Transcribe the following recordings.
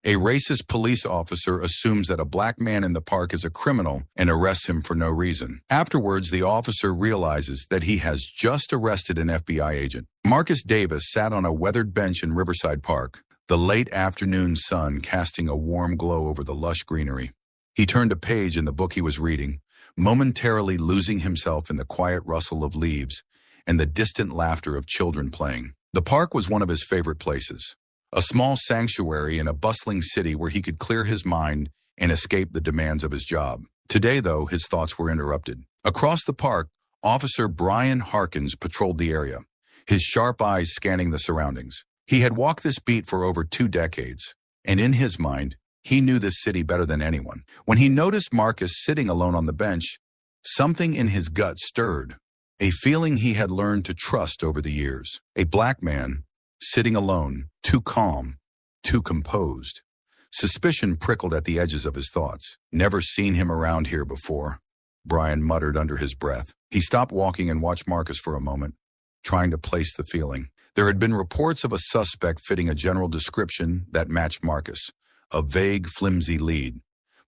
A racist police officer assumes that a black man in the park is a criminal and arrests him for no reason. Afterwards, the officer realizes that he has just arrested an FBI agent. Marcus Davis sat on a weathered bench in Riverside Park, the late afternoon sun casting a warm glow over the lush greenery. He turned a page in the book he was reading, momentarily losing himself in the quiet rustle of leaves and the distant laughter of children playing. The park was one of his favorite places, a small sanctuary in a bustling city where he could clear his mind and escape the demands of his job. Today, though, his thoughts were interrupted. Across the park, Officer Brian Harkins patrolled the area, his sharp eyes scanning the surroundings. He had walked this beat for over 2 decades, and in his mind, he knew this city better than anyone. When he noticed Marcus sitting alone on the bench, something in his gut stirred, a feeling he had learned to trust over the years. A black man, sitting alone, too calm, too composed. Suspicion prickled at the edges of his thoughts. Never seen him around here before, Brian muttered under his breath. He stopped walking and watched Marcus for a moment, trying to place the feeling. There had been reports of a suspect fitting a general description that matched Marcus, a vague, flimsy lead.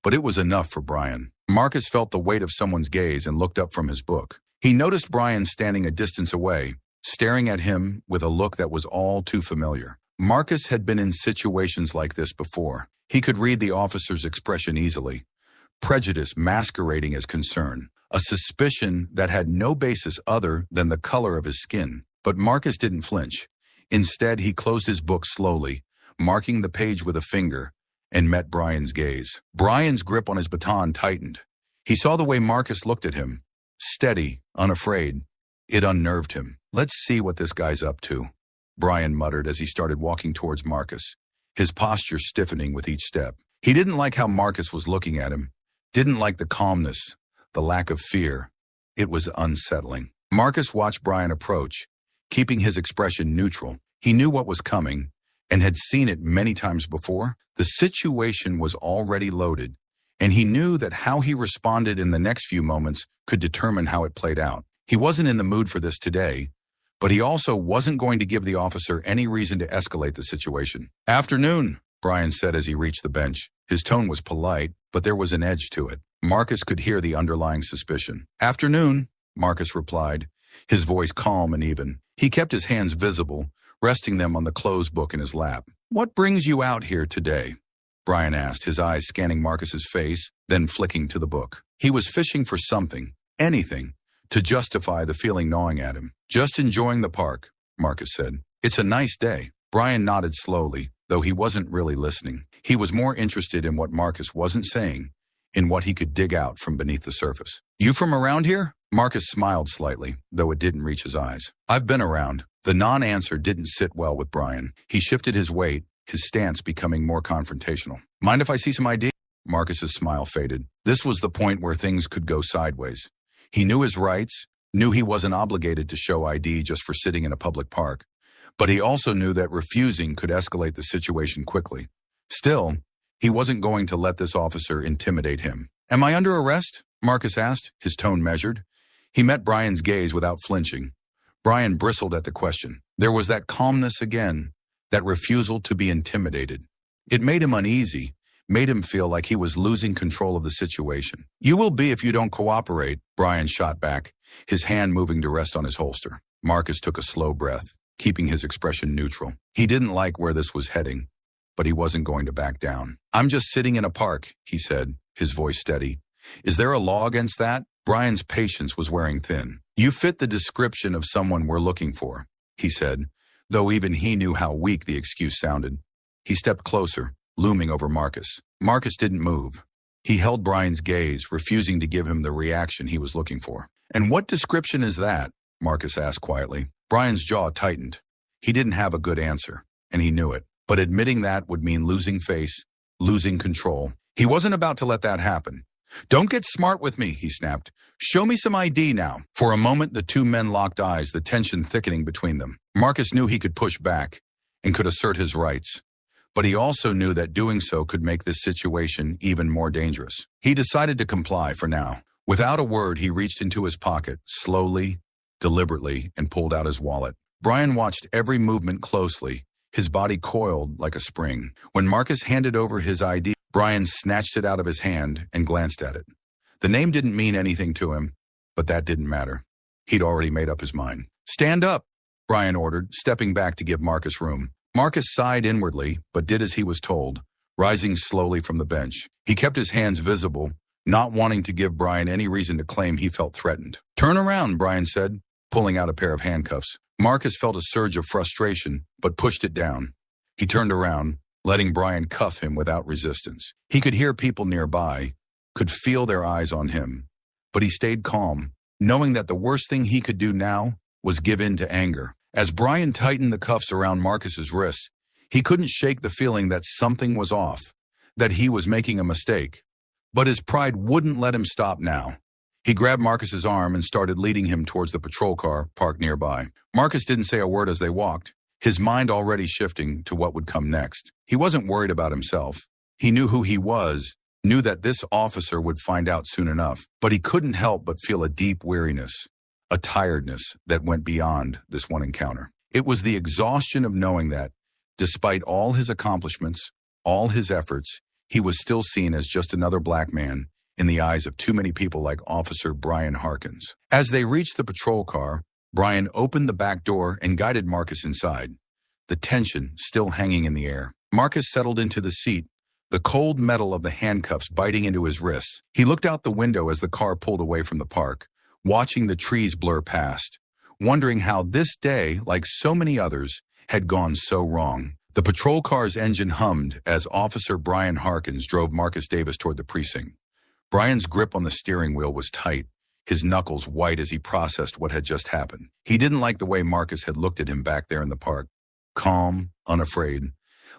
But it was enough for Brian. Marcus felt the weight of someone's gaze and looked up from his book. He noticed Brian standing a distance away, staring at him with a look that was all too familiar. Marcus had been in situations like this before. He could read the officer's expression easily, prejudice masquerading as concern, a suspicion that had no basis other than the color of his skin. But Marcus didn't flinch. Instead, he closed his book slowly, marking the page with a finger, and met Brian's gaze. Brian's grip on his baton tightened. He saw the way Marcus looked at him, steady, unafraid. It unnerved him. "Let's see what this guy's up to," Brian muttered as he started walking towards Marcus, his posture stiffening with each step. He didn't like how Marcus was looking at him, didn't like the calmness, the lack of fear. It was unsettling. Marcus watched Brian approach, keeping his expression neutral. He knew what was coming and had seen it many times before. The situation was already loaded, and he knew that how he responded in the next few moments could determine how it played out. He wasn't in the mood for this today, but he also wasn't going to give the officer any reason to escalate the situation. "Afternoon," Brian said as he reached the bench. His tone was polite, but there was an edge to it. Marcus could hear the underlying suspicion. "Afternoon," Marcus replied, his voice calm and even. He kept his hands visible, resting them on the closed book in his lap. "What brings you out here today?" Brian asked, his eyes scanning Marcus's face, then flicking to the book. He was fishing for something, anything, to justify the feeling gnawing at him. "Just enjoying the park," Marcus said. "It's a nice day." Brian nodded slowly, though he wasn't really listening. He was more interested in what Marcus wasn't saying, in what he could dig out from beneath the surface. "You from around here?" Marcus smiled slightly, though it didn't reach his eyes. "I've been around." The non-answer didn't sit well with Brian. He shifted his weight, his stance becoming more confrontational. "Mind if I see some ID?" Marcus's smile faded. This was the point where things could go sideways. He knew his rights, knew he wasn't obligated to show ID just for sitting in a public park, but he also knew that refusing could escalate the situation quickly. Still, he wasn't going to let this officer intimidate him. "Am I under arrest?" Marcus asked, his tone measured. He met Brian's gaze without flinching. Brian bristled at the question. There was that calmness again, that refusal to be intimidated. It made him uneasy, made him feel like he was losing control of the situation. "You will be if you don't cooperate," Brian shot back, his hand moving to rest on his holster. Marcus took a slow breath, keeping his expression neutral. He didn't like where this was heading, but he wasn't going to back down. "I'm just sitting in a park," he said, his voice steady. "Is there a law against that?" Brian's patience was wearing thin. "You fit the description of someone we're looking for," he said, though even he knew how weak the excuse sounded. He stepped closer, looming over Marcus. Marcus didn't move. He held Brian's gaze, refusing to give him the reaction he was looking for. "And what description is that?" Marcus asked quietly. Brian's jaw tightened. He didn't have a good answer, and he knew it. But admitting that would mean losing face, losing control. He wasn't about to let that happen. "Don't get smart with me," he snapped. "Show me some ID now." For a moment, the two men locked eyes, the tension thickening between them. Marcus knew he could push back and could assert his rights, but he also knew that doing so could make this situation even more dangerous. He decided to comply for now. Without a word, he reached into his pocket, slowly, deliberately, and pulled out his wallet. Brian watched every movement closely, His body coiled like a spring. When Marcus handed over his ID, Brian snatched it out of his hand and glanced at it. The name didn't mean anything to him, but that didn't matter. He'd already made up his mind. "Stand up," Brian ordered, stepping back to give Marcus room. Marcus sighed inwardly, but did as he was told, rising slowly from the bench. He kept his hands visible, not wanting to give Brian any reason to claim he felt threatened. "Turn around," Brian said, pulling out a pair of handcuffs. Marcus felt a surge of frustration, but pushed it down. He turned around, letting Brian cuff him without resistance. He could hear people nearby, could feel their eyes on him, but he stayed calm, knowing that the worst thing he could do now was give in to anger. As Brian tightened the cuffs around Marcus's wrists, he couldn't shake the feeling that something was off, that he was making a mistake. But his pride wouldn't let him stop now. He grabbed Marcus's arm and started leading him towards the patrol car parked nearby. Marcus didn't say a word as they walked, his mind already shifting to what would come next. He wasn't worried about himself. He knew who he was, knew that this officer would find out soon enough, but he couldn't help but feel a deep weariness, a tiredness that went beyond this one encounter. It was the exhaustion of knowing that, despite all his accomplishments, all his efforts, he was still seen as just another black man in the eyes of too many people like Officer Brian Harkins. As they reached the patrol car, Brian opened the back door and guided Marcus inside, the tension still hanging in the air. Marcus settled into the seat, the cold metal of the handcuffs biting into his wrists. He looked out the window as the car pulled away from the park, watching the trees blur past, wondering how this day, like so many others, had gone so wrong. The patrol car's engine hummed as Officer Brian Harkins drove Marcus Davis toward the precinct. Brian's grip on the steering wheel was tight, his knuckles white as he processed what had just happened. He didn't like the way Marcus had looked at him back there in the park, calm, unafraid,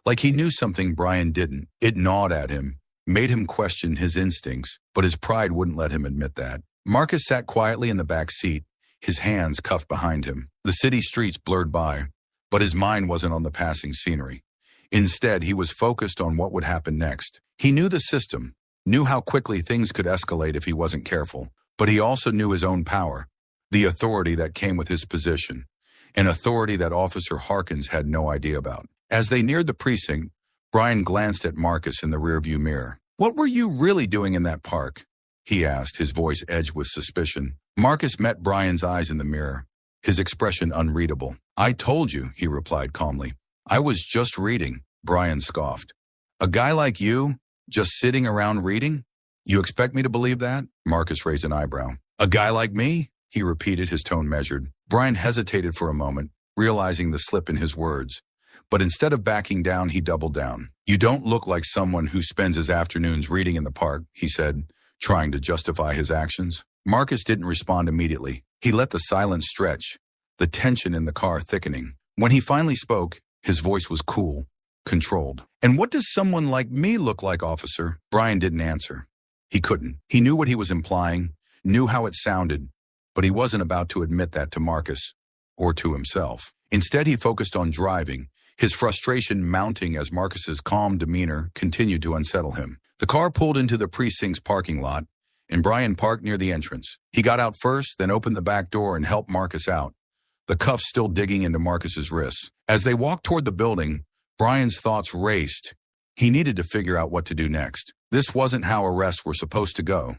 like he knew something Brian didn't. It gnawed at him, made him question his instincts, but his pride wouldn't let him admit that. Marcus sat quietly in the back seat, his hands cuffed behind him. The city streets blurred by, but his mind wasn't on the passing scenery. Instead, he was focused on what would happen next. He knew the system, knew how quickly things could escalate if he wasn't careful, but he also knew his own power, the authority that came with his position, an authority that Officer Harkins had no idea about. As they neared the precinct, Brian glanced at Marcus in the rearview mirror. "What were you really doing in that park?" he asked, his voice edged with suspicion. Marcus met Brian's eyes in the mirror, his expression unreadable. "I told you," he replied calmly. "I was just reading," Brian scoffed. "A guy like you, just sitting around reading? You expect me to believe that?" Marcus raised an eyebrow. "A guy like me?" he repeated, his tone measured. Brian hesitated for a moment, realizing the slip in his words. But instead of backing down, he doubled down. "You don't look like someone who spends his afternoons reading in the park," he said, trying to justify his actions. Marcus didn't respond immediately. He let the silence stretch, the tension in the car thickening. When he finally spoke, his voice was cool, controlled. "And what does someone like me look like, officer?" Brian didn't answer. He couldn't. He knew what he was implying, knew how it sounded, but he wasn't about to admit that to Marcus or to himself. Instead, he focused on driving, his frustration mounting as Marcus's calm demeanor continued to unsettle him. The car pulled into the precinct's parking lot, and Brian parked near the entrance. He got out first, then opened the back door and helped Marcus out, the cuffs still digging into Marcus's wrists. As they walked toward the building, Brian's thoughts raced. He needed to figure out what to do next. This wasn't how arrests were supposed to go.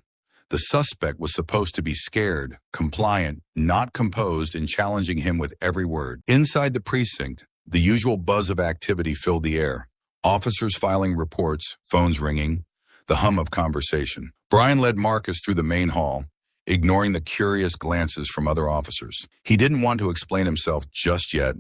The suspect was supposed to be scared, compliant, not composed, and challenging him with every word. Inside the precinct, the usual buzz of activity filled the air. Officers filing reports, phones ringing, the hum of conversation. Brian led Marcus through the main hall, ignoring the curious glances from other officers. He didn't want to explain himself just yet,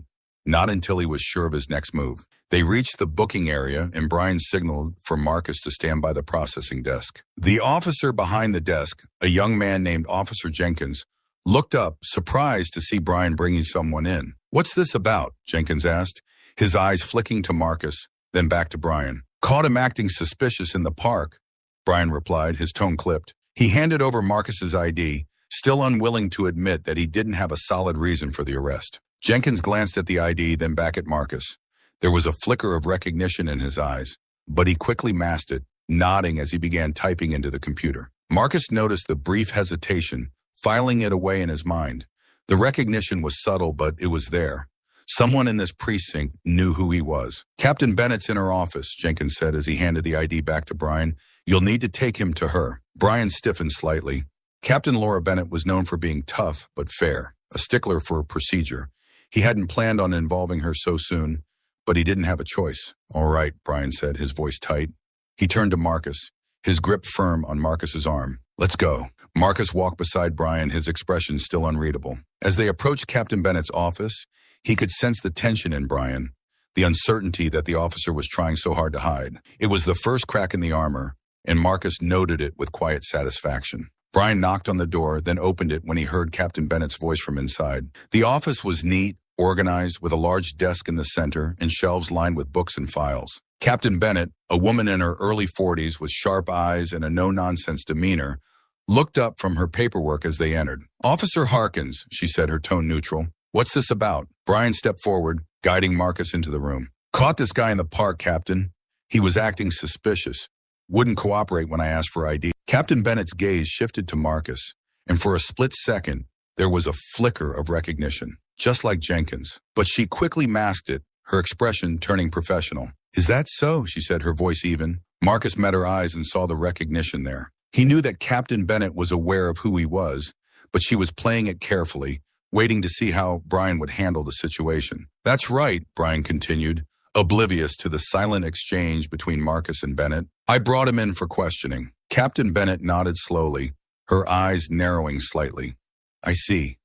not until he was sure of his next move. They reached the booking area, and Brian signaled for Marcus to stand by the processing desk. The officer behind the desk, a young man named Officer Jenkins, looked up, surprised to see Brian bringing someone in. "What's this about?" Jenkins asked, his eyes flicking to Marcus, then back to Brian. "Caught him acting suspicious in the park," Brian replied, his tone clipped. He handed over Marcus's ID, still unwilling to admit that he didn't have a solid reason for the arrest. Jenkins glanced at the ID, then back at Marcus. There was a flicker of recognition in his eyes, but he quickly masked it, nodding as he began typing into the computer. Marcus noticed the brief hesitation, filing it away in his mind. The recognition was subtle, but it was there. Someone in this precinct knew who he was. Captain Bennett's in her office, Jenkins said as he handed the ID back to Brian. You'll need to take him to her. Brian stiffened slightly. Captain Laura Bennett was known for being tough but fair, a stickler for procedure. He hadn't planned on involving her so soon, but he didn't have a choice. All right, Brian said, his voice tight. He turned to Marcus, his grip firm on Marcus's arm. Let's go. Marcus walked beside Brian, his expression still unreadable. As they approached Captain Bennett's office, he could sense the tension in Brian, the uncertainty that the officer was trying so hard to hide. It was the first crack in the armor, and Marcus noted it with quiet satisfaction. Brian knocked on the door, then opened it when he heard Captain Bennett's voice from inside. The office was neat, organized, with a large desk in the center and shelves lined with books and files. Captain Bennett, a woman in her early 40s with sharp eyes and a no-nonsense demeanor, looked up from her paperwork as they entered. Officer Harkins, she said, her tone neutral. What's this about? Brian stepped forward, guiding Marcus into the room. Caught this guy in the park, Captain. He was acting suspicious. Wouldn't cooperate when I asked for ID. Captain Bennett's gaze shifted to Marcus, and for a split second, there was a flicker of recognition, just like Jenkins. But she quickly masked it, her expression turning professional. Is that so? She said, her voice even. Marcus met her eyes and saw the recognition there. He knew that Captain Bennett was aware of who he was, but she was playing it carefully, waiting to see how Brian would handle the situation. That's right, Brian continued, oblivious to the silent exchange between Marcus and Bennett. I brought him in for questioning. Captain Bennett nodded slowly, her eyes narrowing slightly. I see.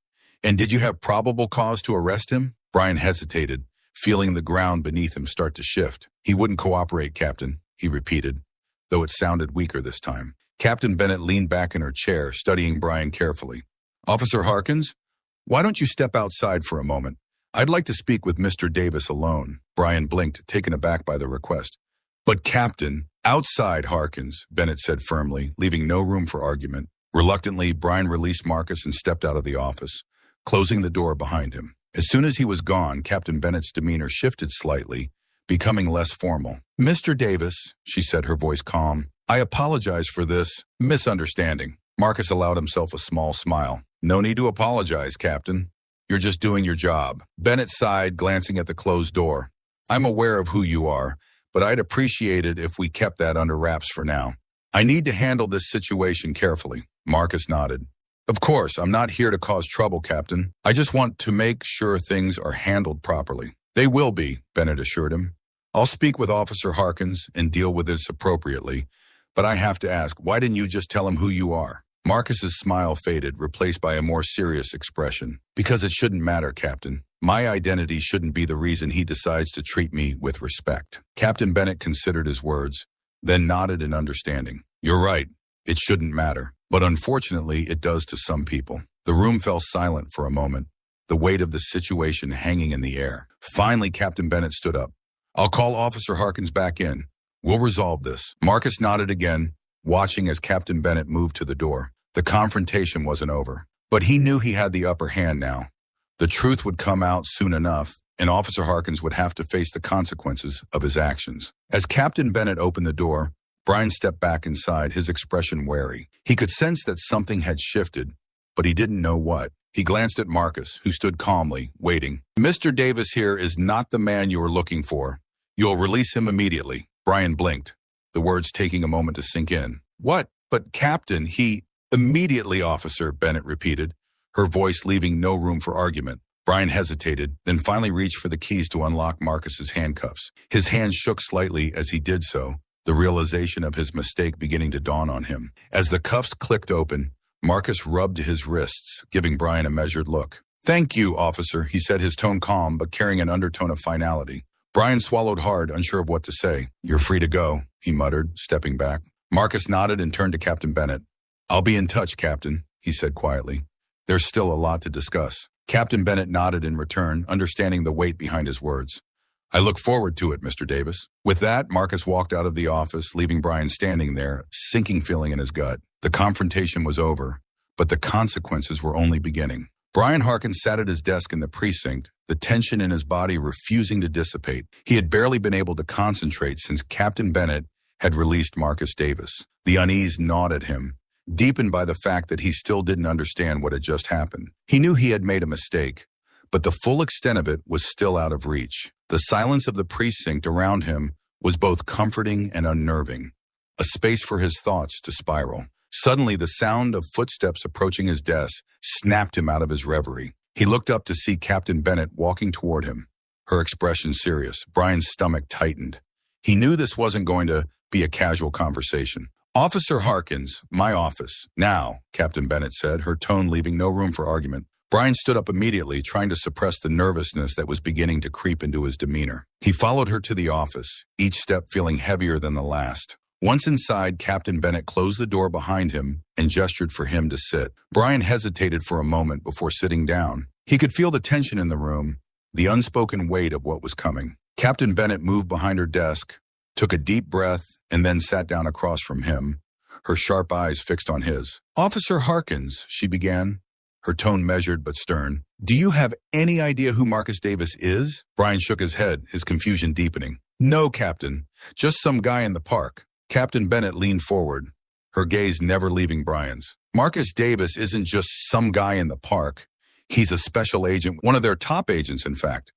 And did you have probable cause to arrest him? Brian hesitated, feeling the ground beneath him start to shift. He wouldn't cooperate, Captain, he repeated, though it sounded weaker this time. Captain Bennett leaned back in her chair, studying Brian carefully. Officer Harkins, why don't you step outside for a moment? I'd like to speak with Mr. Davis alone. Brian blinked, taken aback by the request. But Captain, outside, Harkins, Bennett said firmly, leaving no room for argument. Reluctantly, Brian released Marcus and stepped out of the office, closing the door behind him. As soon as he was gone, Captain Bennett's demeanor shifted slightly, becoming less formal. Mr. Davis, she said, her voice calm, I apologize for this misunderstanding. Marcus allowed himself a small smile. No need to apologize, Captain. You're just doing your job. Bennett sighed, glancing at the closed door. I'm aware of who you are, but I'd appreciate it if we kept that under wraps for now. I need to handle this situation carefully. Marcus nodded. Of course, I'm not here to cause trouble, Captain. I just want to make sure things are handled properly. They will be, Bennett assured him. I'll speak with Officer Harkins and deal with this appropriately, but I have to ask, why didn't you just tell him who you are? Marcus's smile faded, replaced by a more serious expression. Because it shouldn't matter, Captain. My identity shouldn't be the reason he decides to treat me with respect. Captain Bennett considered his words, then nodded in understanding. You're right. It shouldn't matter. But unfortunately, it does to some people. The room fell silent for a moment, the weight of the situation hanging in the air. Finally, Captain Bennett stood up. I'll call Officer Harkins back in. We'll resolve this. Marcus nodded again, watching as Captain Bennett moved to the door. The confrontation wasn't over, but he knew he had the upper hand now. The truth would come out soon enough, and Officer Harkins would have to face the consequences of his actions. As Captain Bennett opened the door, Brian stepped back inside, his expression wary. He could sense that something had shifted, but he didn't know what. He glanced at Marcus, who stood calmly, waiting. Mr. Davis here is not the man you are looking for. You'll release him immediately. Brian blinked, the words taking a moment to sink in. What? But Captain, he... Immediately, officer, Bennett repeated, her voice leaving no room for argument. Brian hesitated, then finally reached for the keys to unlock Marcus's handcuffs. His hand shook slightly as he did so, the realization of his mistake beginning to dawn on him. As the cuffs clicked open, Marcus rubbed his wrists, giving Brian a measured look. Thank you, officer, he said, his tone calm but carrying an undertone of finality. Brian swallowed hard, unsure of what to say. You're free to go, he muttered, stepping back. Marcus nodded and turned to Captain Bennett. I'll be in touch, Captain, he said quietly. There's still a lot to discuss. Captain Bennett nodded in return, understanding the weight behind his words. I look forward to it, Mr. Davis. With that, Marcus walked out of the office, leaving Brian standing there, sinking feeling in his gut. The confrontation was over, but the consequences were only beginning. Brian Harkins sat at his desk in the precinct, the tension in his body refusing to dissipate. He had barely been able to concentrate since Captain Bennett had released Marcus Davis. The unease gnawed at him, deepened by the fact that he still didn't understand what had just happened. He knew he had made a mistake, but the full extent of it was still out of reach. The silence of the precinct around him was both comforting and unnerving, a space for his thoughts to spiral. Suddenly, the sound of footsteps approaching his desk snapped him out of his reverie. He looked up to see Captain Bennett walking toward him, her expression serious. Brian's stomach tightened. He knew this wasn't going to be a casual conversation. "Officer Harkins, my office." "Now," Captain Bennett said, her tone leaving no room for argument. Brian stood up immediately, trying to suppress the nervousness that was beginning to creep into his demeanor. He followed her to the office, each step feeling heavier than the last. Once inside, Captain Bennett closed the door behind him and gestured for him to sit. Brian hesitated for a moment before sitting down. He could feel the tension in the room, the unspoken weight of what was coming. Captain Bennett moved behind her desk, took a deep breath, and then sat down across from him, her sharp eyes fixed on his. "Officer Harkins," she began, her tone measured but stern. "Do you have any idea who Marcus Davis is?" Brian shook his head, his confusion deepening. "No, Captain. Just some guy in the park." Captain Bennett leaned forward, her gaze never leaving Brian's. "Marcus Davis isn't just some guy in the park. He's a special agent, one of their top agents, in fact."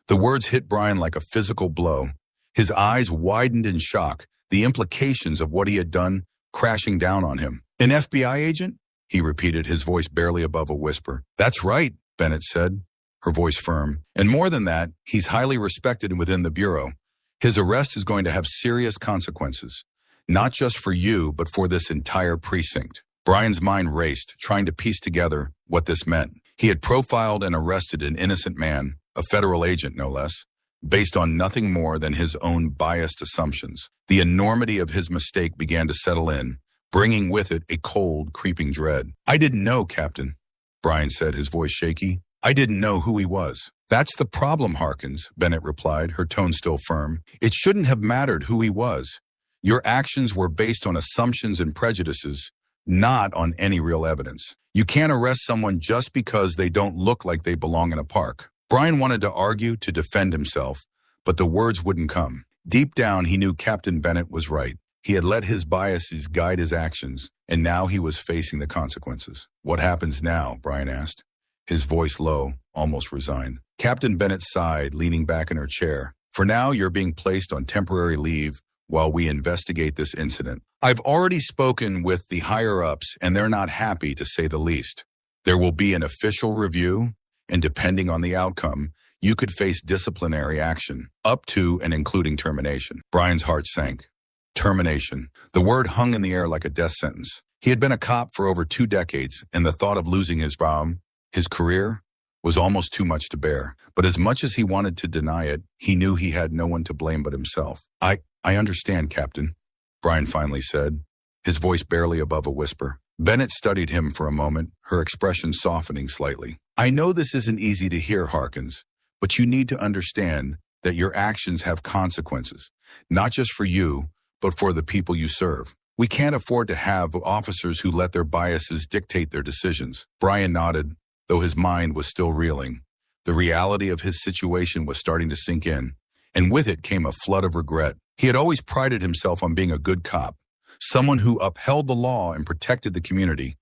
The words hit Brian like a physical blow. His eyes widened in shock, the implications of what he had done crashing down on him. "An FBI agent?" he repeated, his voice barely above a whisper. "That's right," Bennett said, her voice firm. "And more than that, he's highly respected within the Bureau. His arrest is going to have serious consequences. Not just for you, but for this entire precinct." Brian's mind raced, trying to piece together what this meant. He had profiled and arrested an innocent man, a federal agent no less, based on nothing more than his own biased assumptions. The enormity of his mistake began to settle in, bringing with it a cold, creeping dread. "I didn't know, Captain," Brian said, his voice shaky. "I didn't know who he was." "That's the problem, Harkins," Bennett replied, her tone still firm. "It shouldn't have mattered who he was. Your actions were based on assumptions and prejudices, not on any real evidence. You can't arrest someone just because they don't look like they belong in a park." Brian wanted to argue, to defend himself, but the words wouldn't come. Deep down, he knew Captain Bennett was right. He had let his biases guide his actions, and now he was facing the consequences. "What happens now?" Brian asked, his voice low, almost resigned. Captain Bennett sighed, leaning back in her chair. "For now, you're being placed on temporary leave while we investigate this incident. I've already spoken with the higher-ups, and they're not happy, to say the least. There will be an official review, and depending on the outcome, you could face disciplinary action, up to and including termination." Brian's heart sank. Termination. The word hung in the air like a death sentence. He had been a cop for over 2 decades, and the thought of losing his job, his career, was almost too much to bear. But as much as he wanted to deny it, he knew he had no one to blame but himself. I understand, Captain," Brian finally said, his voice barely above a whisper. Bennett studied him for a moment, her expression softening slightly. "I know this isn't easy to hear, Harkins, but you need to understand that your actions have consequences, not just for you, but for the people you serve. We can't afford to have officers who let their biases dictate their decisions." Brian nodded, though his mind was still reeling. The reality of his situation was starting to sink in, and with it came a flood of regret. He had always prided himself on being a good cop, someone who upheld the law and protected the community.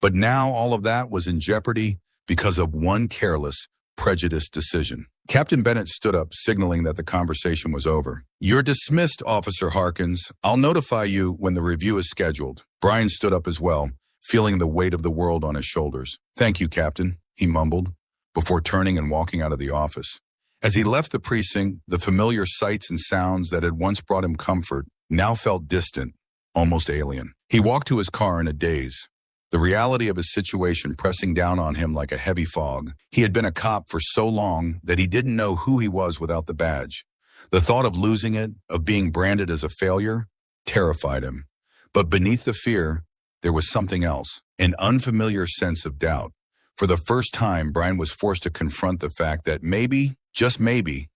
But now all of that was in jeopardy because of one careless, prejudiced decision. Captain Bennett stood up, signaling that the conversation was over. "You're dismissed, Officer Harkins. I'll notify you when the review is scheduled." Brian stood up as well, feeling the weight of the world on his shoulders. "Thank you, Captain," he mumbled, before turning and walking out of the office. As he left the precinct, the familiar sights and sounds that had once brought him comfort now felt distant, almost alien. He walked to his car in a daze, the reality of his situation pressing down on him like a heavy fog. He had been a cop for so long that he didn't know who he was without the badge. The thought of losing it, of being branded as a failure, terrified him. But beneath the fear, there was something else, an unfamiliar sense of doubt. For the first time, Brian was forced to confront the fact that maybe, just maybe,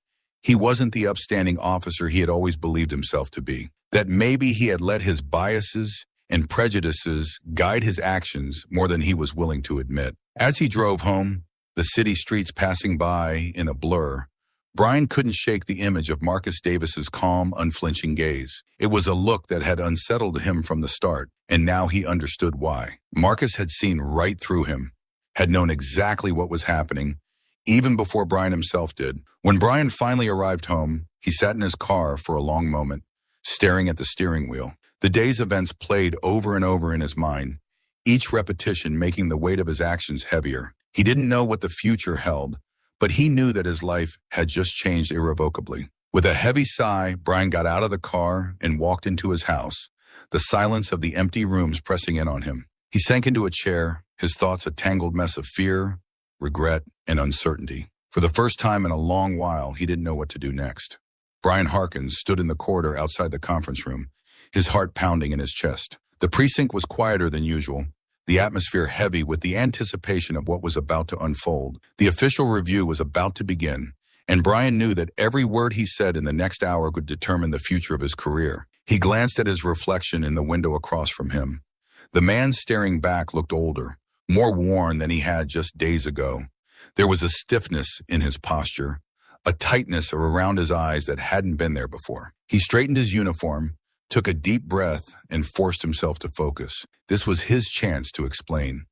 he wasn't the upstanding officer he had always believed himself to be. That maybe he had let his biases and prejudices guide his actions more than he was willing to admit. As he drove home, the city streets passing by in a blur, Brian couldn't shake the image of Marcus Davis's calm, unflinching gaze. It was a look that had unsettled him from the start, and now he understood why. Marcus had seen right through him, had known exactly what was happening, even before Brian himself did. When Brian finally arrived home, he sat in his car for a long moment, staring at the steering wheel. The day's events played over and over in his mind, each repetition making the weight of his actions heavier. He didn't know what the future held, but he knew that his life had just changed irrevocably. With a heavy sigh, Brian got out of the car and walked into his house, the silence of the empty rooms pressing in on him. He sank into a chair, his thoughts a tangled mess of fear, regret, and uncertainty. For the first time in a long while, he didn't know what to do next. Brian Harkins stood in the corridor outside the conference room, his heart pounding in his chest. The precinct was quieter than usual, the atmosphere heavy with the anticipation of what was about to unfold. The official review was about to begin, and Brian knew that every word he said in the next hour could determine the future of his career. He glanced at his reflection in the window across from him. The man staring back looked older, more worn than he had just days ago. There was a stiffness in his posture, a tightness around his eyes that hadn't been there before. He straightened his uniform, took a deep breath, and forced himself to focus. This was his chance to explain,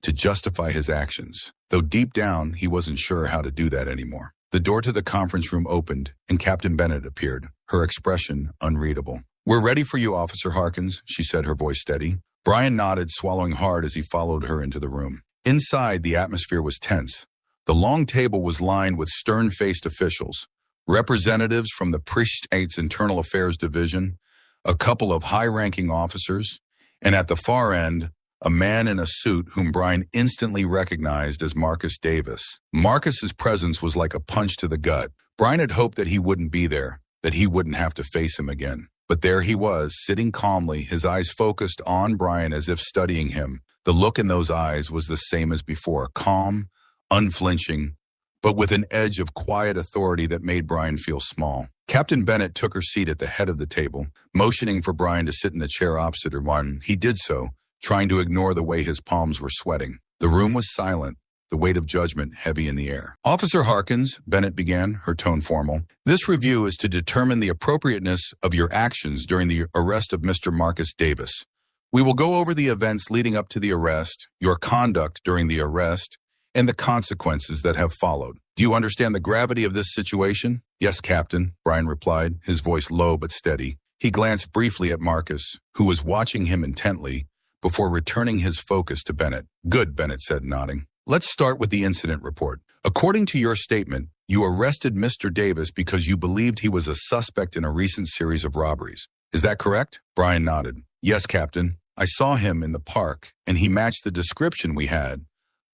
to justify his actions, though deep down he wasn't sure how to do that anymore. The door to the conference room opened, and Captain Bennett appeared, her expression unreadable. "We're ready for you, Officer Harkins," she said, her voice steady. Brian nodded, swallowing hard as he followed her into the room. Inside, the atmosphere was tense. The long table was lined with stern-faced officials, representatives from the precinct's Internal Affairs Division, a couple of high-ranking officers, and at the far end, a man in a suit whom Brian instantly recognized as Marcus Davis. Marcus's presence was like a punch to the gut. Brian had hoped that he wouldn't be there, that he wouldn't have to face him again. But there he was, sitting calmly, his eyes focused on Brian as if studying him. The look in those eyes was the same as before, calm, unflinching, but with an edge of quiet authority that made Brian feel small. Captain Bennett took her seat at the head of the table, motioning for Brian to sit in the chair opposite her. When he did so, trying to ignore the way his palms were sweating. The room was silent, the weight of judgment heavy in the air. "Officer Harkins," Bennett began, her tone formal, "this review is to determine the appropriateness of your actions during the arrest of Mr. Marcus Davis. We will go over the events leading up to the arrest, your conduct during the arrest, and the consequences that have followed. Do you understand the gravity of this situation?" "Yes, Captain," Brian replied, his voice low but steady. He glanced briefly at Marcus, who was watching him intently, before returning his focus to Bennett. "Good," Bennett said, nodding. "Let's start with the incident report. According to your statement, you arrested Mr. Davis because you believed he was a suspect in a recent series of robberies. Is that correct?" Brian nodded. "Yes, Captain. I saw him in the park, and he matched the description we had.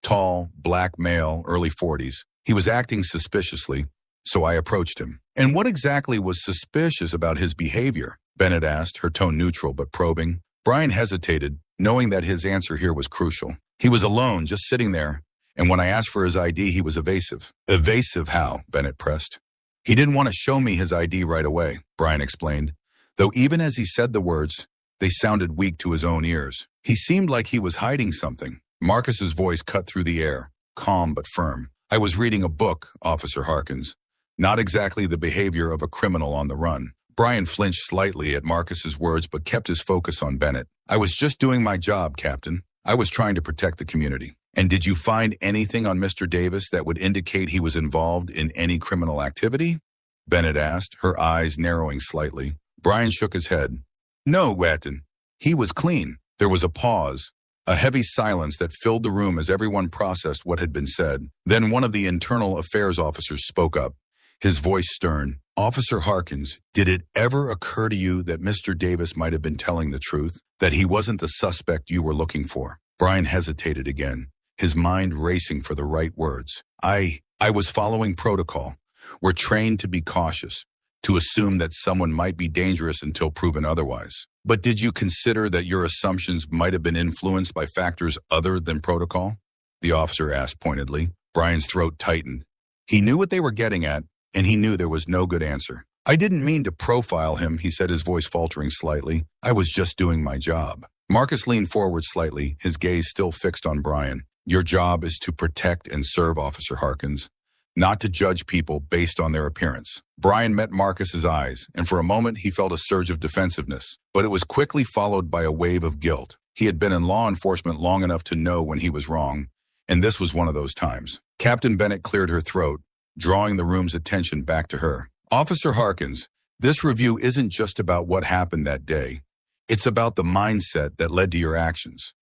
Tall, black male, early 40s. He was acting suspiciously, so I approached him." "And what exactly was suspicious about his behavior?" Bennett asked, her tone neutral but probing. Brian hesitated, knowing that his answer here was crucial. "He was alone, just sitting there, and when I asked for his ID, he was evasive." "Evasive how?" Bennett pressed. "He didn't want to show me his ID right away," Brian explained, though even as he said the words, they sounded weak to his own ears. "He seemed like he was hiding something." Marcus's voice cut through the air, calm but firm. "I was reading a book, Officer Harkins. Not exactly the behavior of a criminal on the run." Brian flinched slightly at Marcus's words but kept his focus on Bennett. "I was just doing my job, Captain. I was trying to protect the community." "And did you find anything on Mr. Davis that would indicate he was involved in any criminal activity?" Bennett asked, her eyes narrowing slightly. Brian shook his head. "No, Watton. He was clean." There was a pause, a heavy silence that filled the room as everyone processed what had been said. Then one of the internal affairs officers spoke up, his voice stern. "Officer Harkins, did it ever occur to you that Mr. Davis might have been telling the truth, that he wasn't the suspect you were looking for?" Brian hesitated again, his mind racing for the right words. I was following protocol. We're trained to be cautious, to assume that someone might be dangerous until proven otherwise. But did you consider that your assumptions might have been influenced by factors other than protocol?" the officer asked pointedly. Brian's throat tightened. He knew what they were getting at, and he knew there was no good answer. "I didn't mean to profile him," he said, his voice faltering slightly. "I was just doing my job." Marcus leaned forward slightly, his gaze still fixed on Brian. "Your job is to protect and serve, Officer Harkins, not to judge people based on their appearance." Brian met Marcus's eyes, and for a moment he felt a surge of defensiveness, but it was quickly followed by a wave of guilt. He had been in law enforcement long enough to know when he was wrong, And this was one of those times. Captain Bennett cleared her throat, drawing the room's attention back to her. Officer Harkins, this review isn't just about what happened that day. It's about the mindset that led to your actions.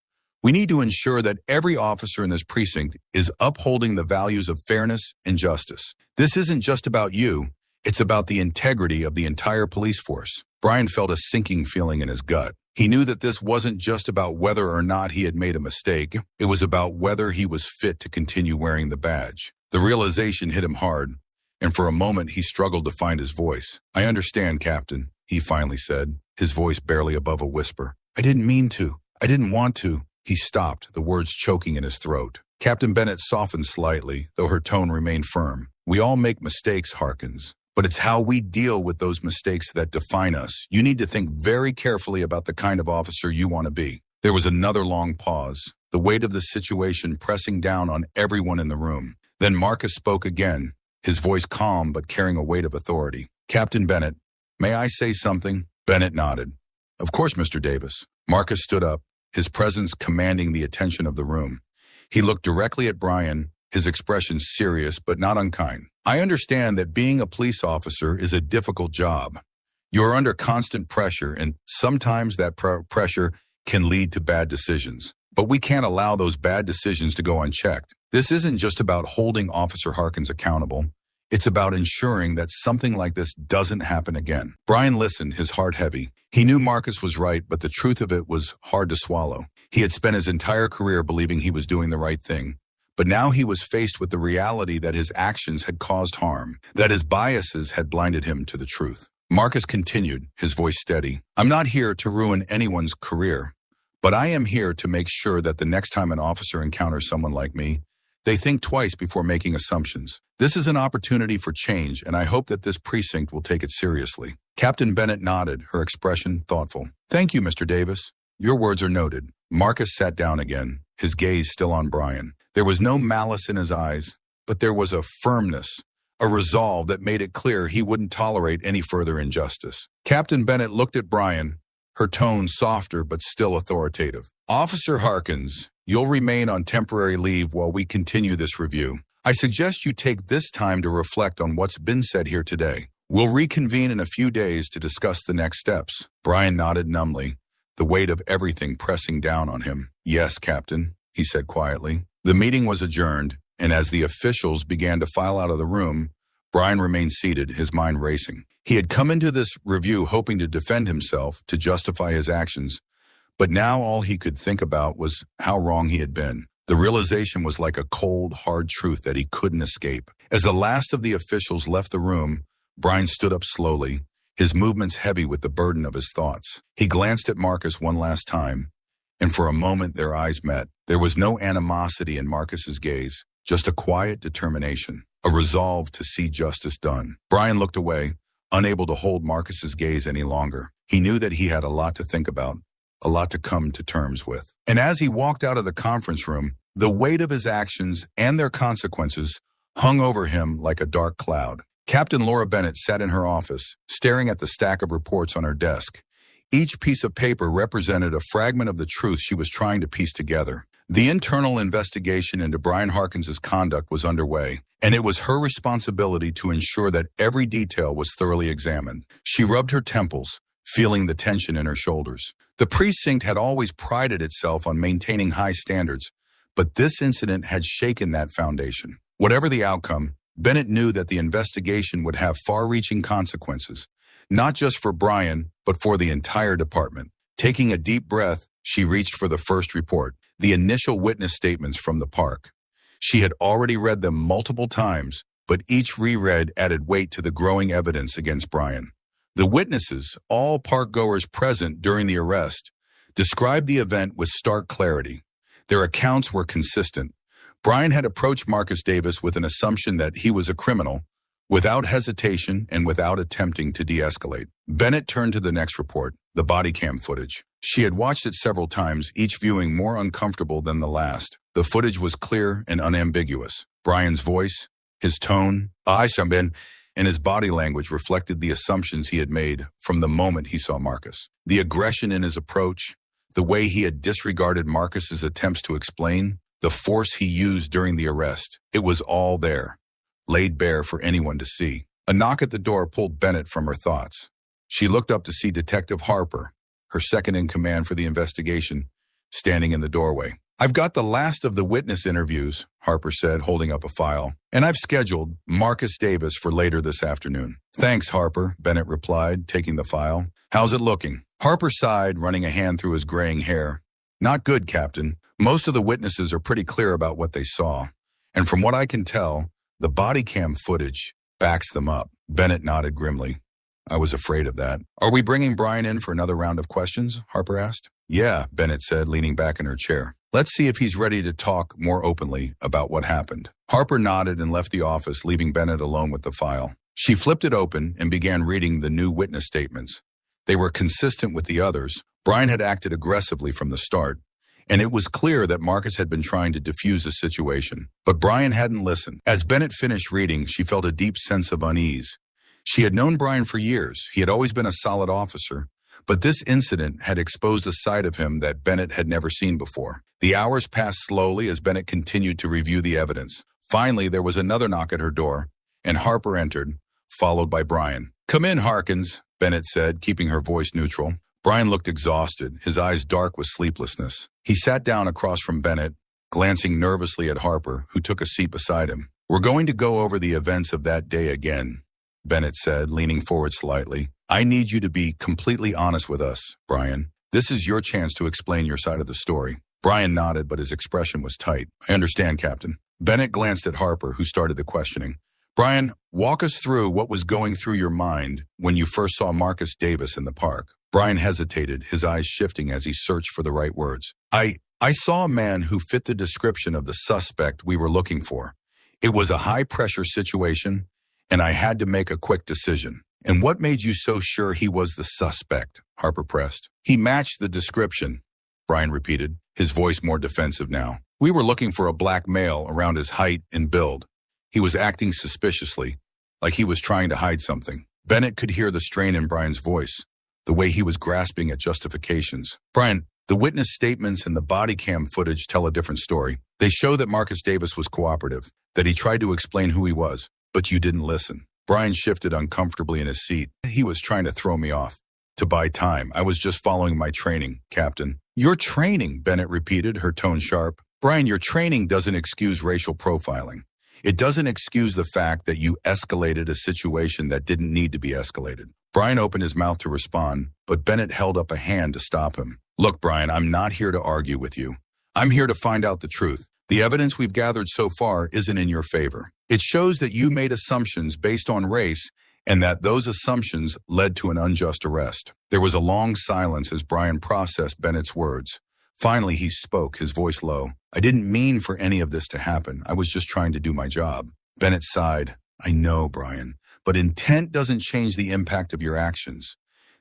We need to ensure that every officer in this precinct is upholding the values of fairness and justice. This isn't just about you. It's about the integrity of the entire police force. Brian felt a sinking feeling in his gut. He knew that this wasn't just about whether or not he had made a mistake. It was about whether he was fit to continue wearing the badge. The realization hit him hard, and for a moment he struggled to find his voice. "I understand, Captain," he finally said, his voice barely above a whisper. "I didn't mean to. I didn't want to." He stopped, the words choking in his throat. Captain Bennett softened slightly, though her tone remained firm. "We all make mistakes, Harkins. But it's how we deal with those mistakes that define us. You need to think very carefully about the kind of officer you want to be." There was another long pause, the weight of the situation pressing down on everyone in the room. Then Marcus spoke again, his voice calm but carrying a weight of authority. "Captain Bennett, may I say something?" Bennett nodded. "Of course, Mr. Davis." Marcus stood up, his presence commanding the attention of the room. He looked directly at Brian, his expression serious but not unkind. "I understand that being a police officer is a difficult job. You are under constant pressure, and sometimes that pressure can lead to bad decisions. But we can't allow those bad decisions to go unchecked. This isn't just about holding Officer Harkins accountable. It's about ensuring that something like this doesn't happen again." Brian listened, his heart heavy. He knew Marcus was right, but the truth of it was hard to swallow. He had spent his entire career believing he was doing the right thing. But now he was faced with the reality that his actions had caused harm, that his biases had blinded him to the truth. Marcus continued, his voice steady. "I'm not here to ruin anyone's career, but I am here to make sure that the next time an officer encounters someone like me, they think twice before making assumptions. This is an opportunity for change, and I hope that this precinct will take it seriously." Captain Bennett nodded, her expression thoughtful. "Thank you, Mr. Davis. Your words are noted." Marcus sat down again, his gaze still on Brian. There was no malice in his eyes, but there was a firmness, a resolve that made it clear he wouldn't tolerate any further injustice. Captain Bennett looked at Brian, her tone softer but still authoritative. "Officer Harkins, you'll remain on temporary leave while we continue this review. I suggest you take this time to reflect on what's been said here today. We'll reconvene in a few days to discuss the next steps." Brian nodded numbly, the weight of everything pressing down on him. "Yes, Captain," he said quietly. The meeting was adjourned, and as the officials began to file out of the room, Brian remained seated, his mind racing. He had come into this review hoping to defend himself, to justify his actions, but now all he could think about was how wrong he had been. The realization was like a cold, hard truth that he couldn't escape. As the last of the officials left the room, Brian stood up slowly, his movements heavy with the burden of his thoughts. He glanced at Marcus one last time, and for a moment their eyes met. There was no animosity in Marcus's gaze, just a quiet determination, a resolve to see justice done. Brian looked away, unable to hold Marcus's gaze any longer. He knew that he had a lot to think about, a lot to come to terms with. And as he walked out of the conference room, the weight of his actions and their consequences hung over him like a dark cloud. Captain Laura Bennett sat in her office, staring at the stack of reports on her desk. Each piece of paper represented a fragment of the truth she was trying to piece together. The internal investigation into Brian Harkins's conduct was underway, and it was her responsibility to ensure that every detail was thoroughly examined. She rubbed her temples, feeling the tension in her shoulders. The precinct had always prided itself on maintaining high standards, but this incident had shaken that foundation. Whatever the outcome, Bennett knew that the investigation would have far-reaching consequences, not just for Brian, but for the entire department. Taking a deep breath, she reached for the first report, the initial witness statements from the park. She had already read them multiple times, but each reread added weight to the growing evidence against Brian. The witnesses, all park-goers present during the arrest, described the event with stark clarity. Their accounts were consistent. Brian had approached Marcus Davis with an assumption that he was a criminal, without hesitation and without attempting to de-escalate. Bennett turned to the next report, the body cam footage. She had watched it several times, each viewing more uncomfortable than the last. The footage was clear and unambiguous. Brian's voice, his tone, and his body language reflected the assumptions he had made from the moment he saw Marcus. The aggression in his approach, the way he had disregarded Marcus's attempts to explain, the force he used during the arrest. It was all there, laid bare for anyone to see. A knock at the door pulled Bennett from her thoughts. She looked up to see Detective Harper, her second in command for the investigation, standing in the doorway. "I've got the last of the witness interviews," Harper said, holding up a file, "and I've scheduled Marcus Davis for later this afternoon." "Thanks, Harper," Bennett replied, taking the file. "How's it looking?" Harper sighed, running a hand through his graying hair. "Not good, Captain. Most of the witnesses are pretty clear about what they saw. And from what I can tell, the body cam footage backs them up." Bennett nodded grimly. "I was afraid of that." "Are we bringing Brian in for another round of questions?" Harper asked. "Yeah," Bennett said, leaning back in her chair. "Let's see if he's ready to talk more openly about what happened." Harper nodded and left the office, leaving Bennett alone with the file. She flipped it open and began reading the new witness statements. They were consistent with the others. Brian had acted aggressively from the start, and it was clear that Marcus had been trying to defuse the situation. But Brian hadn't listened. As Bennett finished reading, she felt a deep sense of unease. She had known Brian for years. He had always been a solid officer, but this incident had exposed a side of him that Bennett had never seen before. The hours passed slowly as Bennett continued to review the evidence. Finally, there was another knock at her door, and Harper entered, followed by Brian. "Come in, Harkins," Bennett said, keeping her voice neutral. Brian looked exhausted, his eyes dark with sleeplessness. He sat down across from Bennett, glancing nervously at Harper, who took a seat beside him. "We're going to go over the events of that day again," Bennett said, leaning forward slightly. "I need you to be completely honest with us, Brian. This is your chance to explain your side of the story." Brian nodded, but his expression was tight. "I understand, Captain." Bennett glanced at Harper, who started the questioning. "Brian, walk us through what was going through your mind when you first saw Marcus Davis in the park." Brian hesitated, his eyes shifting as he searched for the right words. I saw a man who fit the description of the suspect we were looking for. It was a high-pressure situation, and I had to make a quick decision." "And what made you so sure he was the suspect?" Harper pressed. "He matched the description," Brian repeated, his voice more defensive now. "We were looking for a black male around his height and build. He was acting suspiciously, like he was trying to hide something." Bennett could hear the strain in Brian's voice, the way he was grasping at justifications. "Brian, the witness statements and the body cam footage tell a different story. They show that Marcus Davis was cooperative, that he tried to explain who he was, but you didn't listen." Brian shifted uncomfortably in his seat. "He was trying to throw me off, to buy time. I was just following my training, Captain." "Your training," Bennett repeated, her tone sharp. "Brian, your training doesn't excuse racial profiling. It doesn't excuse the fact that you escalated a situation that didn't need to be escalated." Brian opened his mouth to respond, but Bennett held up a hand to stop him. "Look, Brian, I'm not here to argue with you. I'm here to find out the truth. The evidence we've gathered so far isn't in your favor. It shows that you made assumptions based on race and that those assumptions led to an unjust arrest." There was a long silence as Brian processed Bennett's words. Finally, he spoke, his voice low. "I didn't mean for any of this to happen. I was just trying to do my job." Bennett sighed. "I know, Brian, but intent doesn't change the impact of your actions.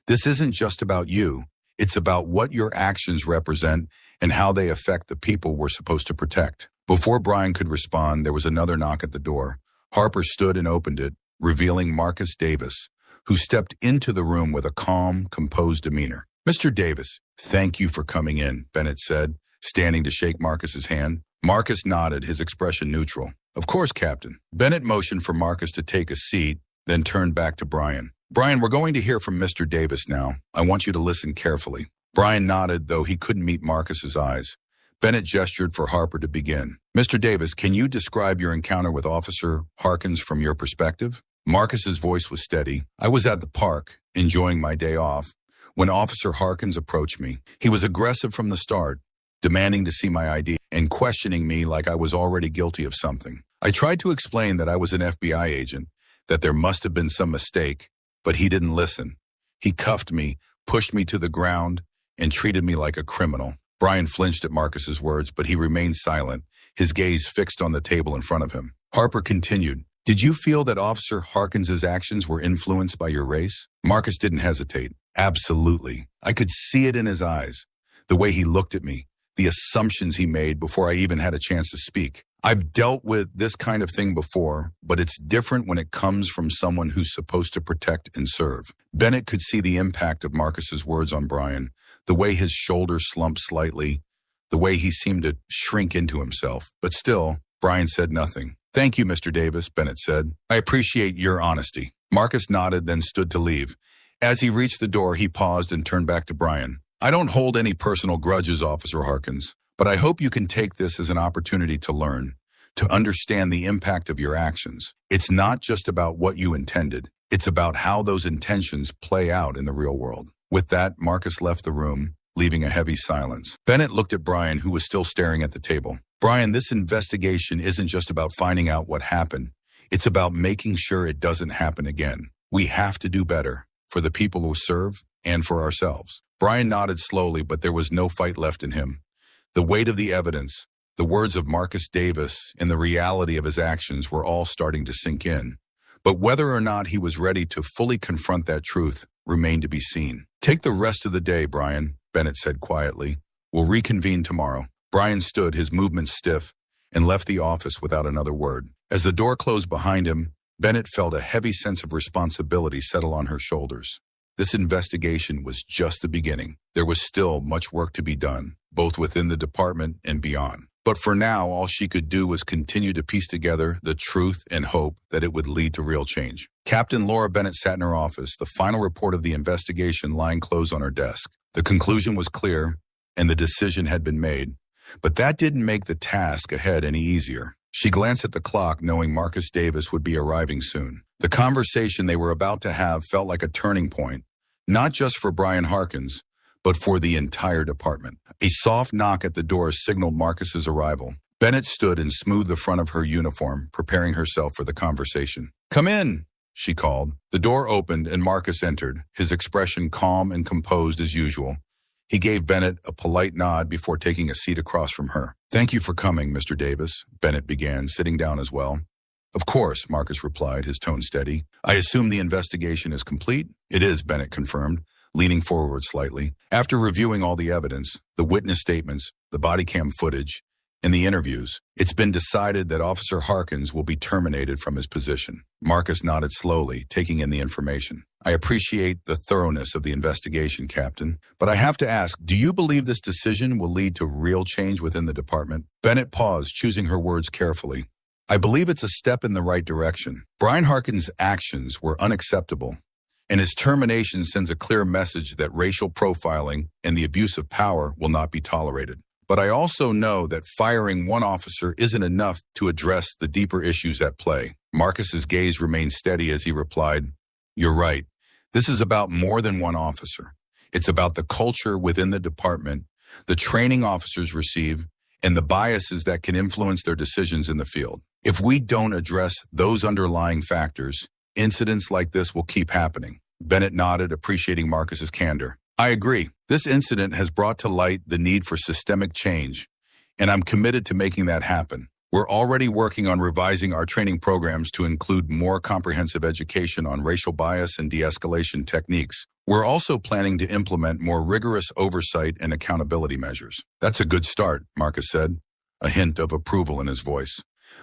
This isn't just about you. It's about what your actions represent and how they affect the people we're supposed to protect." Before Brian could respond, there was another knock at the door. Harper stood and opened it, revealing Marcus Davis, who stepped into the room with a calm, composed demeanor. "Mr. Davis, thank you for coming in," Bennett said, standing to shake Marcus's hand. Marcus nodded, his expression neutral. "Of course, Captain." Bennett motioned for Marcus to take a seat, then turned back to Brian. "Brian, we're going to hear from Mr. Davis now. I want you to listen carefully." Brian nodded, though he couldn't meet Marcus's eyes. Bennett gestured for Harper to begin. "Mr. Davis, can you describe your encounter with Officer Harkins from your perspective?" Marcus's voice was steady. "I was at the park, enjoying my day off, when Officer Harkins approached me. He was aggressive from the start, demanding to see my ID and questioning me like I was already guilty of something. I tried to explain that I was an FBI agent, that there must have been some mistake, but he didn't listen. He cuffed me, pushed me to the ground, and treated me like a criminal." Brian flinched at Marcus's words, but he remained silent, his gaze fixed on the table in front of him. Harper continued, "Did you feel that Officer Harkins's actions were influenced by your race?" Marcus didn't hesitate. "Absolutely. I could see it in his eyes, the way he looked at me, the assumptions he made before I even had a chance to speak. I've dealt with this kind of thing before, but it's different when it comes from someone who's supposed to protect and serve." Bennett could see the impact of Marcus's words on Brian, the way his shoulders slumped slightly, the way he seemed to shrink into himself. But still, Brian said nothing. "Thank you, Mr. Davis," Bennett said. "I appreciate your honesty." Marcus nodded, then stood to leave. As he reached the door, he paused and turned back to Brian. "I don't hold any personal grudges, Officer Harkins, but I hope you can take this as an opportunity to learn, to understand the impact of your actions. It's not just about what you intended. It's about how those intentions play out in the real world." With that, Marcus left the room, leaving a heavy silence. Bennett looked at Brian, who was still staring at the table. "Brian, this investigation isn't just about finding out what happened. It's about making sure it doesn't happen again. We have to do better, for the people who serve and for ourselves." Brian nodded slowly, but there was no fight left in him. The weight of the evidence, the words of Marcus Davis, and the reality of his actions were all starting to sink in. But whether or not he was ready to fully confront that truth remained to be seen. "Take the rest of the day, Brian," Bennett said quietly. "We'll reconvene tomorrow." Brian stood, his movements stiff, and left the office without another word. As the door closed behind him, Bennett felt a heavy sense of responsibility settle on her shoulders. This investigation was just the beginning. There was still much work to be done, both within the department and beyond. But for now, all she could do was continue to piece together the truth and hope that it would lead to real change. Captain Laura Bennett sat in her office, the final report of the investigation lying closed on her desk. The conclusion was clear, and the decision had been made. But that didn't make the task ahead any easier. She glanced at the clock, knowing Marcus Davis would be arriving soon. The conversation they were about to have felt like a turning point, not just for Brian Harkins, but for the entire department. A soft knock at the door signaled Marcus's arrival. Bennett stood and smoothed the front of her uniform, preparing herself for the conversation. "Come in," she called. The door opened and Marcus entered, his expression calm and composed as usual. He gave Bennett a polite nod before taking a seat across from her. "Thank you for coming, Mr. Davis," Bennett began, sitting down as well. "Of course," Marcus replied, his tone steady. "I assume the investigation is complete?" "It is," Bennett confirmed, leaning forward slightly. "After reviewing all the evidence, the witness statements, the body cam footage, and the interviews, it's been decided that Officer Harkins will be terminated from his position." Marcus nodded slowly, taking in the information. "I appreciate the thoroughness of the investigation, Captain, but I have to ask, do you believe this decision will lead to real change within the department?" Bennett paused, choosing her words carefully. "I believe it's a step in the right direction. Brian Harkins' actions were unacceptable, and his termination sends a clear message that racial profiling and the abuse of power will not be tolerated. But I also know that firing one officer isn't enough to address the deeper issues at play." Marcus's gaze remained steady as he replied, "You're right. This is about more than one officer. It's about the culture within the department, the training officers receive, and the biases that can influence their decisions in the field. If we don't address those underlying factors, incidents like this will keep happening." Bennett nodded, appreciating Marcus's candor. "I agree. This incident has brought to light the need for systemic change, and I'm committed to making that happen. We're already working on revising our training programs to include more comprehensive education on racial bias and de-escalation techniques. We're also planning to implement more rigorous oversight and accountability measures." "That's a good start," Marcus said, a hint of approval in his voice.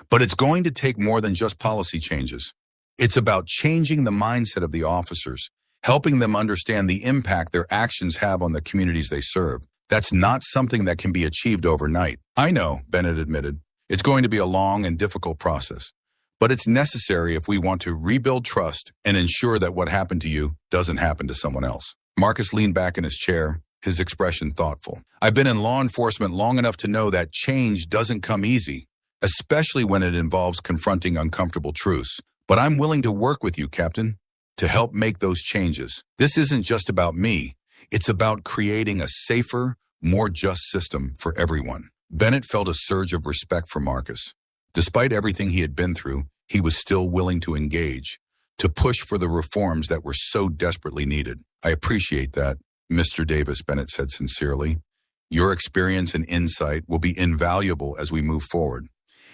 "But it's going to take more than just policy changes. It's about changing the mindset of the officers, helping them understand the impact their actions have on the communities they serve. That's not something that can be achieved overnight." "I know," Bennett admitted. "It's going to be a long and difficult process, but it's necessary if we want to rebuild trust and ensure that what happened to you doesn't happen to someone else." Marcus leaned back in his chair, his expression thoughtful. "I've been in law enforcement long enough to know that change doesn't come easy, especially when it involves confronting uncomfortable truths. But I'm willing to work with you, Captain, to help make those changes. This isn't just about me. It's about creating a safer, more just system for everyone." Bennett felt a surge of respect for Marcus. Despite everything he had been through, he was still willing to engage, to push for the reforms that were so desperately needed. "I appreciate that, Mr. Davis," Bennett said sincerely. "Your experience and insight will be invaluable as we move forward,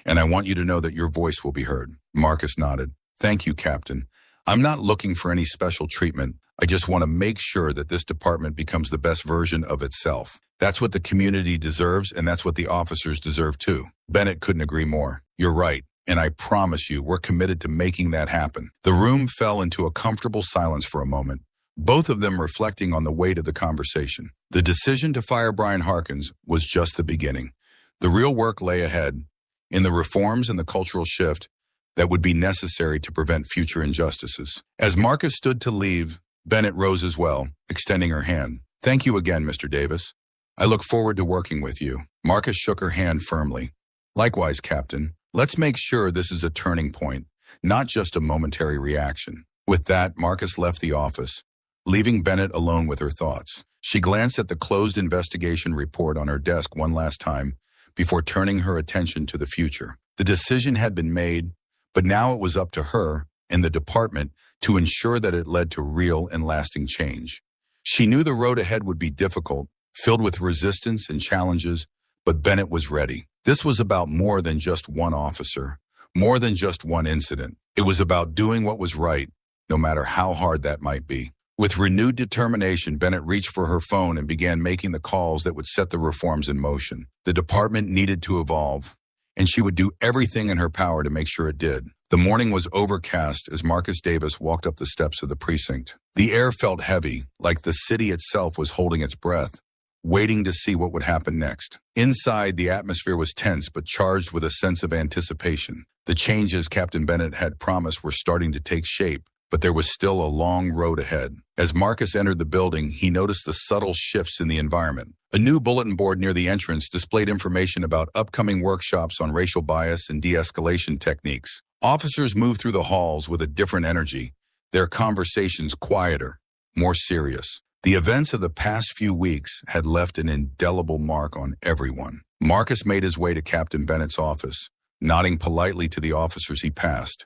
and I want you to know that your voice will be heard." Marcus nodded. "Thank you, Captain. I'm not looking for any special treatment. I just want to make sure that this department becomes the best version of itself. That's what the community deserves, and that's what the officers deserve too." Bennett couldn't agree more. "You're right, and I promise you we're committed to making that happen." The room fell into a comfortable silence for a moment, both of them reflecting on the weight of the conversation. The decision to fire Brian Harkins was just the beginning. The real work lay ahead, in the reforms and the cultural shift that would be necessary to prevent future injustices. As Marcus stood to leave, Bennett rose as well, extending her hand. "Thank you again, Mr. Davis. I look forward to working with you." Marcus shook her hand firmly. "Likewise, Captain. Let's make sure this is a turning point, not just a momentary reaction." With that, Marcus left the office, leaving Bennett alone with her thoughts. She glanced at the closed investigation report on her desk one last time before turning her attention to the future. The decision had been made, but now it was up to her and the department to ensure that it led to real and lasting change. She knew the road ahead would be difficult, filled with resistance and challenges, but Bennett was ready. This was about more than just one officer, more than just one incident. It was about doing what was right, no matter how hard that might be. With renewed determination, Bennett reached for her phone and began making the calls that would set the reforms in motion. The department needed to evolve, and she would do everything in her power to make sure it did. The morning was overcast as Marcus Davis walked up the steps of the precinct. The air felt heavy, like the city itself was holding its breath, waiting to see what would happen next. Inside, the atmosphere was tense but charged with a sense of anticipation. The changes Captain Bennett had promised were starting to take shape, but there was still a long road ahead. As Marcus entered the building, he noticed the subtle shifts in the environment. A new bulletin board near the entrance displayed information about upcoming workshops on racial bias and de-escalation techniques. Officers moved through the halls with a different energy, their conversations quieter, more serious. The events of the past few weeks had left an indelible mark on everyone. Marcus made his way to Captain Bennett's office, nodding politely to the officers he passed.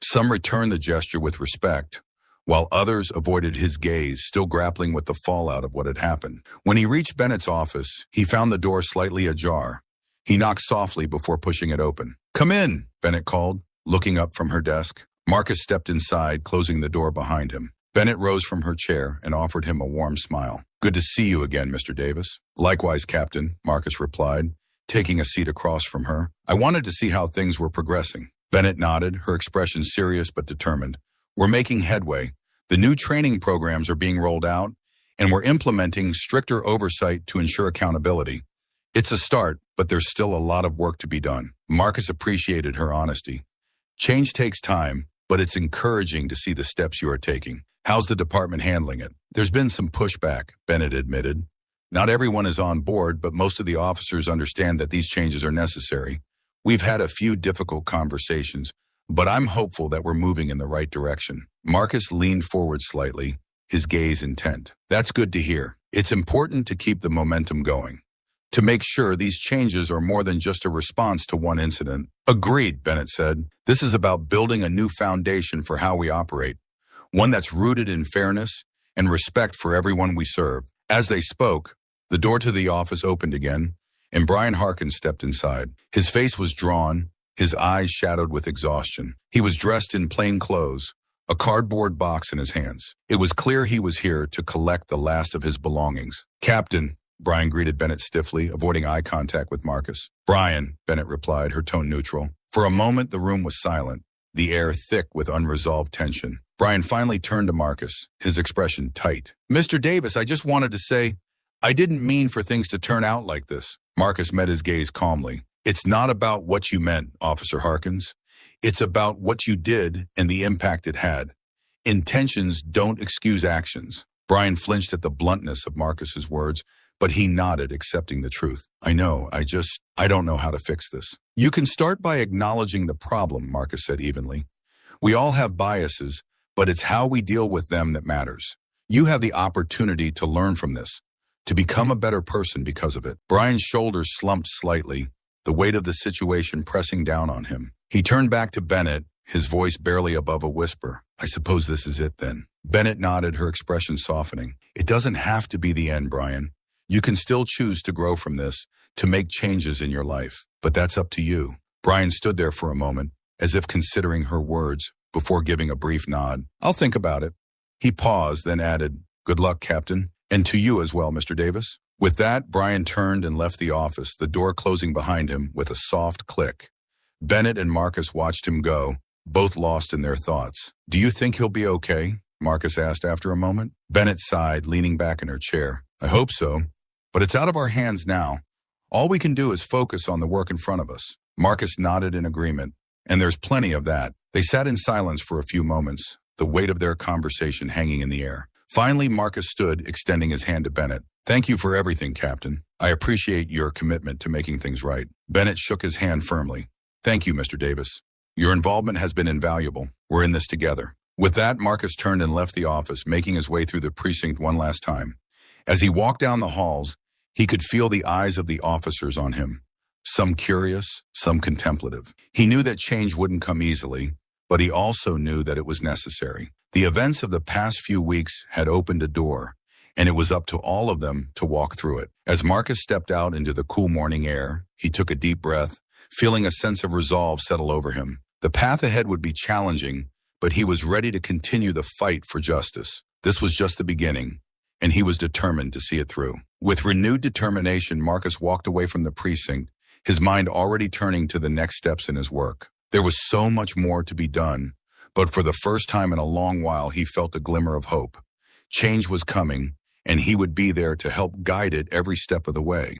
Some returned the gesture with respect, while others avoided his gaze, still grappling with the fallout of what had happened. When he reached Bennett's office, he found the door slightly ajar. He knocked softly before pushing it open. "Come in," Bennett called, looking up from her desk. Marcus stepped inside, closing the door behind him. Bennett rose from her chair and offered him a warm smile. "Good to see you again, Mr. Davis." "Likewise, Captain," Marcus replied, taking a seat across from her. "I wanted to see how things were progressing." Bennett nodded, her expression serious but determined. "We're making headway. The new training programs are being rolled out, and we're implementing stricter oversight to ensure accountability. It's a start, but there's still a lot of work to be done." Marcus appreciated her honesty. "Change takes time, but it's encouraging to see the steps you are taking. How's the department handling it?" "There's been some pushback," Bennett admitted. "Not everyone is on board, but most of the officers understand that these changes are necessary. We've had a few difficult conversations, but I'm hopeful that we're moving in the right direction." Marcus leaned forward slightly, his gaze intent. "That's good to hear. It's important to keep the momentum going, to make sure these changes are more than just a response to one incident." "Agreed," Bennett said. "This is about building a new foundation for how we operate, one that's rooted in fairness and respect for everyone we serve." As they spoke, the door to the office opened again, and Brian Harkins stepped inside. His face was drawn, his eyes shadowed with exhaustion. He was dressed in plain clothes, a cardboard box in his hands. It was clear he was here to collect the last of his belongings. "Captain," Brian greeted Bennett stiffly, avoiding eye contact with Marcus. "Brian," Bennett replied, her tone neutral. For a moment, the room was silent, the air thick with unresolved tension. Brian finally turned to Marcus, his expression tight. "Mr. Davis, I just wanted to say, I didn't mean for things to turn out like this." Marcus met his gaze calmly. "It's not about what you meant, Officer Harkins. It's about what you did and the impact it had. Intentions don't excuse actions." Brian flinched at the bluntness of Marcus's words, but he nodded, accepting the truth. "I know, I don't know how to fix this." "You can start by acknowledging the problem," Marcus said evenly. "We all have biases, but it's how we deal with them that matters. You have the opportunity to learn from this, to become a better person because of it." Brian's shoulders slumped slightly, the weight of the situation pressing down on him. He turned back to Bennett, his voice barely above a whisper. "I suppose this is it then." Bennett nodded, her expression softening. "It doesn't have to be the end, Brian. You can still choose to grow from this, to make changes in your life. But that's up to you." Brian stood there for a moment, as if considering her words, before giving a brief nod. "I'll think about it." He paused, then added, "Good luck, Captain. And to you as well, Mr. Davis." With that, Brian turned and left the office, the door closing behind him with a soft click. Bennett and Marcus watched him go, both lost in their thoughts. "Do you think he'll be okay?" Marcus asked after a moment. Bennett sighed, leaning back in her chair. I hope so, but it's out of our hands now. All we can do is focus on the work in front of us. Marcus nodded in agreement, and there's plenty of that. They sat in silence for a few moments, the weight of their conversation hanging in the air. Finally, Marcus stood, extending his hand to Bennett. Thank you for everything, Captain. I appreciate your commitment to making things right. Bennett shook his hand firmly. Thank you, Mr. Davis. Your involvement has been invaluable. We're in this together. With that, Marcus turned and left the office, making his way through the precinct one last time. As he walked down the halls, he could feel the eyes of the officers on him, some curious, some contemplative. He knew that change wouldn't come easily, but he also knew that it was necessary. The events of the past few weeks had opened a door, and it was up to all of them to walk through it. As Marcus stepped out into the cool morning air, he took a deep breath, feeling a sense of resolve settle over him. The path ahead would be challenging, but he was ready to continue the fight for justice. This was just the beginning, and he was determined to see it through. With renewed determination, Marcus walked away from the precinct, his mind already turning to the next steps in his work. There was so much more to be done, but for the first time in a long while, he felt a glimmer of hope. Change was coming, and he would be there to help guide it every step of the way.